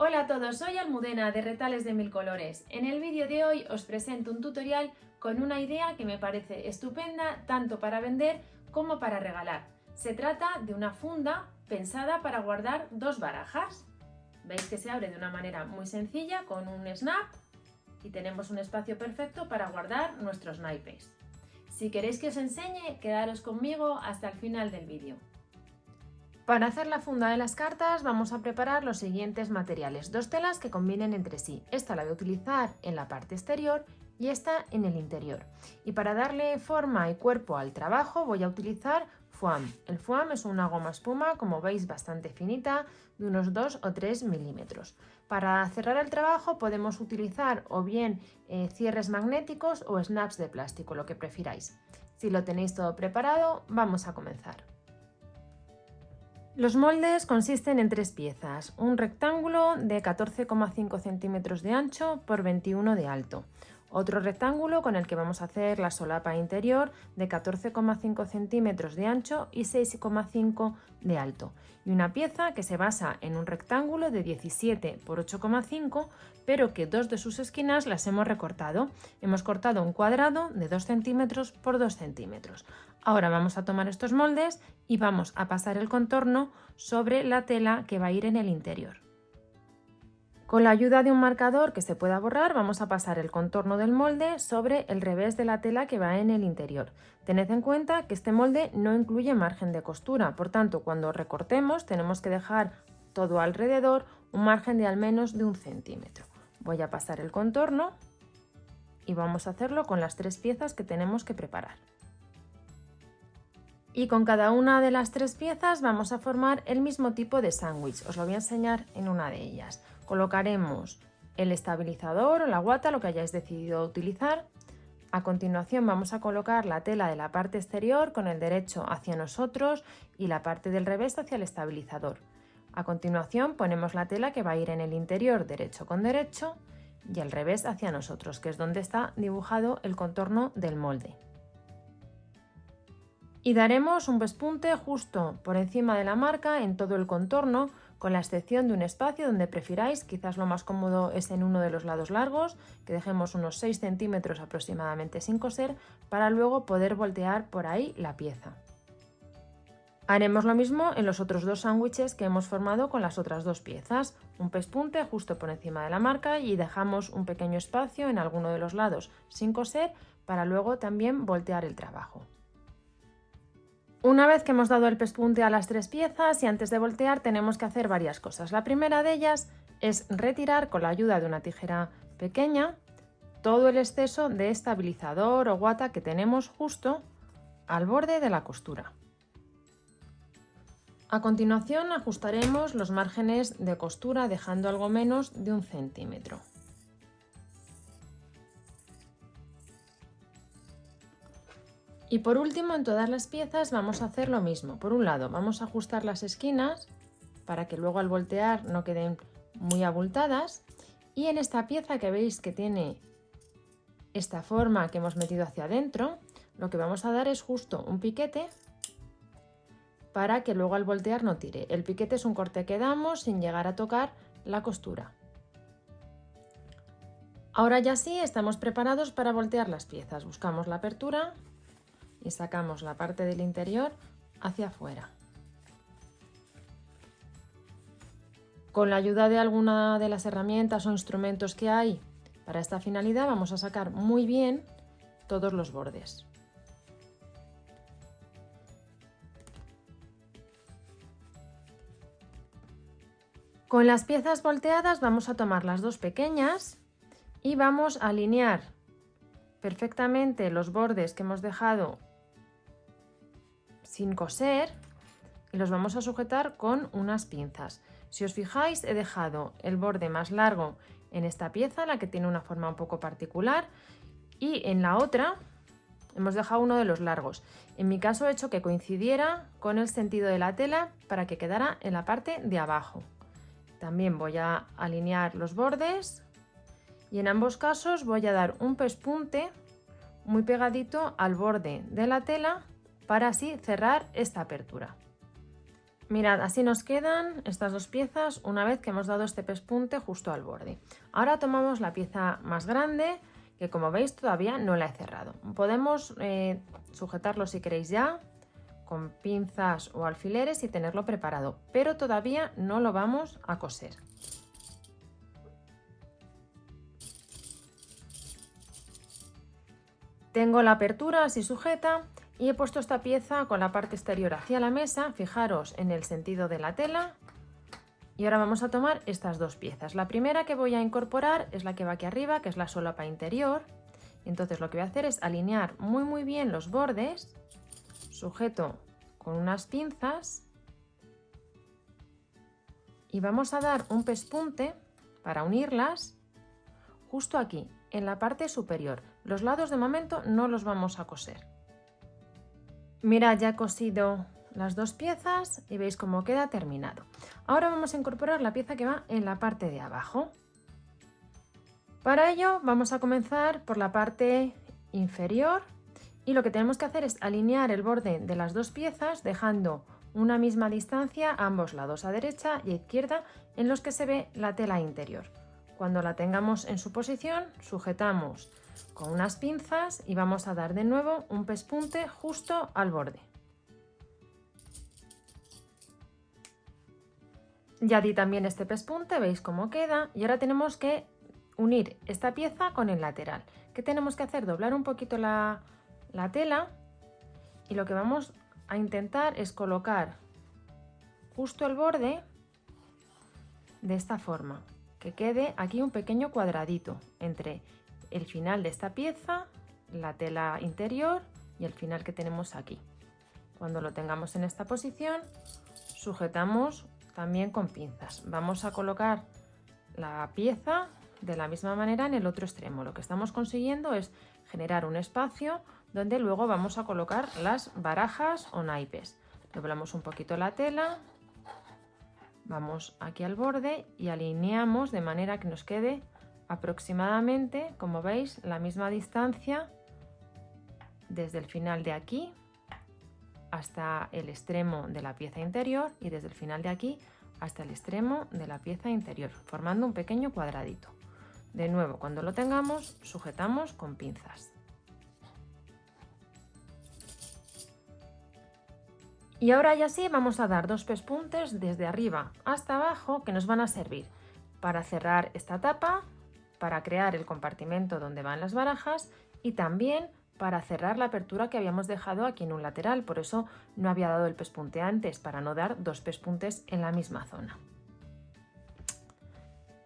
Hola a todos, soy Almudena de Retales de Mil Colores. En el vídeo de hoy os presento un tutorial con una idea que me parece estupenda tanto para vender como para regalar. Se trata de una funda pensada para guardar dos barajas. Veis que se abre de una manera muy sencilla con un snap y tenemos un espacio perfecto para guardar nuestros naipes. Si queréis que os enseñe, quedaros conmigo hasta el final del vídeo. Para hacer la funda de las cartas vamos a preparar los siguientes materiales, dos telas que combinen entre sí. Esta la voy a utilizar en la parte exterior y esta en el interior. Y para darle forma y cuerpo al trabajo voy a utilizar foam. El foam es una goma espuma, como veis, bastante finita, de unos 2 o 3 milímetros. Para cerrar el trabajo podemos utilizar o bien cierres magnéticos o snaps de plástico, lo que prefiráis. Si lo tenéis todo preparado, vamos a comenzar. Los moldes consisten en tres piezas, un rectángulo de 14,5 centímetros de ancho por 21 de alto, otro rectángulo con el que vamos a hacer la solapa interior de 14,5 centímetros de ancho y 6,5 de alto, y una pieza que se basa en un rectángulo de 17 por 8,5, pero que dos de sus esquinas las hemos recortado. Hemos cortado un cuadrado de 2 centímetros por 2 centímetros. Ahora vamos a tomar estos moldes y vamos a pasar el contorno sobre la tela que va a ir en el interior. Con la ayuda de un marcador que se pueda borrar, vamos a pasar el contorno del molde sobre el revés de la tela que va en el interior. Tened en cuenta que este molde no incluye margen de costura, por tanto, cuando recortemos tenemos que dejar todo alrededor un margen de al menos de 1 centímetro. Voy a pasar el contorno y vamos a hacerlo con las tres piezas que tenemos que preparar. Y con cada una de las tres piezas vamos a formar el mismo tipo de sándwich. Os lo voy a enseñar en una de ellas. Colocaremos el estabilizador o la guata, lo que hayáis decidido utilizar. A continuación vamos a colocar la tela de la parte exterior con el derecho hacia nosotros y la parte del revés hacia el estabilizador. A continuación ponemos la tela que va a ir en el interior derecho con derecho y al revés hacia nosotros, que es donde está dibujado el contorno del molde. Y daremos un pespunte justo por encima de la marca en todo el contorno, con la excepción de un espacio donde prefiráis. Quizás lo más cómodo es en uno de los lados largos, que dejemos unos 6 centímetros aproximadamente sin coser, para luego poder voltear por ahí la pieza. Haremos lo mismo en los otros dos sándwiches que hemos formado con las otras dos piezas, un pespunte justo por encima de la marca y dejamos un pequeño espacio en alguno de los lados sin coser para luego también voltear el trabajo. Una vez que hemos dado el pespunte a las tres piezas y antes de voltear tenemos que hacer varias cosas. La primera de ellas es retirar con la ayuda de una tijera pequeña todo el exceso de estabilizador o guata que tenemos justo al borde de la costura. A continuación ajustaremos los márgenes de costura dejando algo menos de 1 centímetro. Y por último, en todas las piezas vamos a hacer lo mismo. Por un lado vamos a ajustar las esquinas para que luego al voltear no queden muy abultadas, y en esta pieza que veis que tiene esta forma que hemos metido hacia adentro, lo que vamos a dar es justo un piquete para que luego al voltear no tire. El piquete es un corte que damos sin llegar a tocar la costura. Ahora ya sí estamos preparados para voltear las piezas. Buscamos la apertura y sacamos la parte del interior hacia afuera. Con la ayuda de alguna de las herramientas o instrumentos que hay para esta finalidad vamos a sacar muy bien todos los bordes. Con las piezas volteadas vamos a tomar las dos pequeñas y vamos a alinear perfectamente los bordes que hemos dejado sin coser y los vamos a sujetar con unas pinzas. Si os fijáis, he dejado el borde más largo en esta pieza, la que tiene una forma un poco particular, y en la otra hemos dejado uno de los largos. En mi caso he hecho que coincidiera con el sentido de la tela para que quedara en la parte de abajo. También voy a alinear los bordes y en ambos casos voy a dar un pespunte muy pegadito al borde de la tela para así cerrar esta apertura. Mirad, así nos quedan estas dos piezas una vez que hemos dado este pespunte justo al borde. Ahora tomamos la pieza más grande, que como veis todavía no la he cerrado. Podemos sujetarlo si queréis ya, con pinzas o alfileres y tenerlo preparado, pero todavía no lo vamos a coser. Tengo la apertura así sujeta y he puesto esta pieza con la parte exterior hacia la mesa, fijaros en el sentido de la tela. Y ahora vamos a tomar estas dos piezas. La primera que voy a incorporar es la que va aquí arriba, que es la solapa interior. Entonces lo que voy a hacer es alinear muy bien los bordes, sujeto con unas pinzas y vamos a dar un pespunte para unirlas justo aquí, en la parte superior. Los lados de momento no los vamos a coser. Mirad, ya he cosido las dos piezas y veis cómo queda terminado. Ahora vamos a incorporar la pieza que va en la parte de abajo. Para ello vamos a comenzar por la parte inferior y lo que tenemos que hacer es alinear el borde de las dos piezas dejando una misma distancia a ambos lados, a derecha y a izquierda, en los que se ve la tela interior. Cuando la tengamos en su posición, sujetamos con unas pinzas y vamos a dar de nuevo un pespunte justo al borde. Ya di también este pespunte, veis cómo queda, y ahora tenemos que unir esta pieza con el lateral. ¿Qué tenemos que hacer? Doblar un poquito la tela y lo que vamos a intentar es colocar justo el borde de esta forma, que quede aquí un pequeño cuadradito entre el final de esta pieza, la tela interior y el final que tenemos aquí. Cuando lo tengamos en esta posición, sujetamos también con pinzas. Vamos a colocar la pieza de la misma manera en el otro extremo. Lo que estamos consiguiendo es generar un espacio donde luego vamos a colocar las barajas o naipes. Doblamos un poquito la tela, vamos aquí al borde y alineamos de manera que nos quede aproximadamente, como veis, la misma distancia desde el final de aquí hasta el extremo de la pieza interior y desde el final de aquí hasta el extremo de la pieza interior, formando un pequeño cuadradito. De nuevo, cuando lo tengamos, sujetamos con pinzas. Y ahora ya sí vamos a dar dos pespuntes desde arriba hasta abajo que nos van a servir para cerrar esta tapa, para crear el compartimento donde van las barajas y también para cerrar la apertura que habíamos dejado aquí en un lateral. Por eso no había dado el pespunte antes, para no dar dos pespuntes en la misma zona.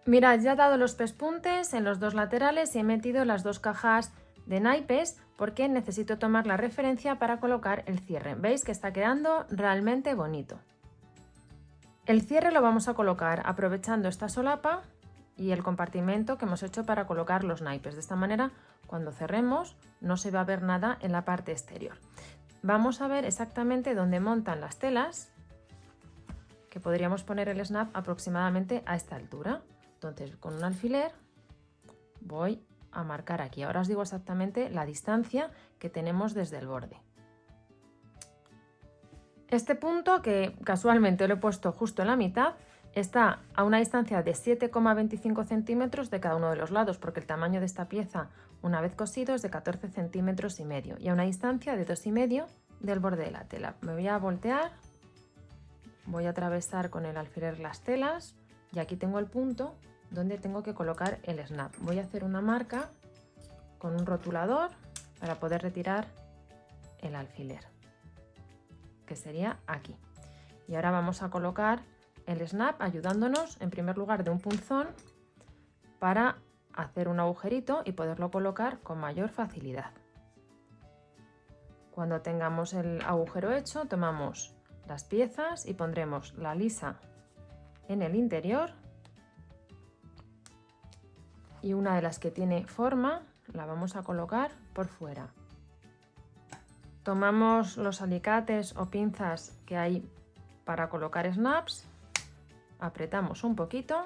Mirad, ya he dado los pespuntes en los dos laterales y he metido las dos cajas de naipes porque necesito tomar la referencia para colocar el cierre. Veis que está quedando realmente bonito. El cierre lo vamos a colocar aprovechando esta solapa y el compartimento que hemos hecho para colocar los naipes. De esta manera, cuando cerremos, no se va a ver nada en la parte exterior. Vamos a ver exactamente dónde montan las telas, que podríamos poner el snap aproximadamente a esta altura. Entonces, con un alfiler voy a marcar aquí. Ahora os digo exactamente la distancia que tenemos desde el borde. Este punto, que casualmente lo he puesto justo en la mitad, está a una distancia de 7,25 centímetros de cada uno de los lados, porque el tamaño de esta pieza, una vez cosido, es de 14 centímetros y medio, y a una distancia de 2,5 del borde de la tela. Me voy a voltear, voy a atravesar con el alfiler las telas y aquí tengo el punto donde tengo que colocar el snap. Voy a hacer una marca con un rotulador para poder retirar el alfiler, que sería aquí. Y ahora vamos a colocar el snap ayudándonos en primer lugar de un punzón para hacer un agujerito y poderlo colocar con mayor facilidad. Cuando tengamos el agujero hecho, tomamos las piezas y pondremos la lisa en el interior y una de las que tiene forma la vamos a colocar por fuera. Tomamos los alicates o pinzas que hay para colocar snaps, apretamos un poquito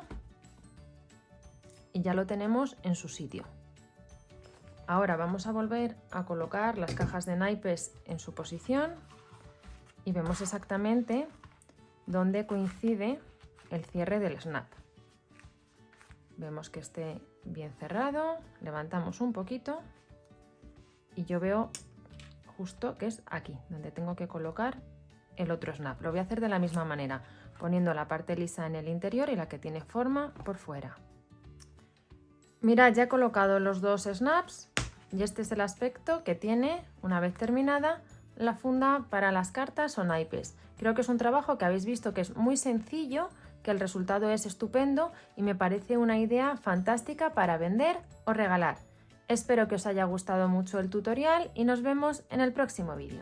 y ya lo tenemos en su sitio. Ahora vamos a volver a colocar las cajas de naipes en su posición y vemos exactamente donde coincide el cierre del snap. Vemos que esté bien cerrado, levantamos un poquito y yo veo justo que es aquí donde tengo que colocar el otro snap. Lo voy a hacer de la misma manera, poniendo la parte lisa en el interior y la que tiene forma por fuera. Mirad, ya he colocado los dos snaps y este es el aspecto que tiene una vez terminada la funda para las cartas o naipes. Creo que es un trabajo que habéis visto que es muy sencillo, que el resultado es estupendo y me parece una idea fantástica para vender o regalar. Espero que os haya gustado mucho el tutorial y nos vemos en el próximo vídeo.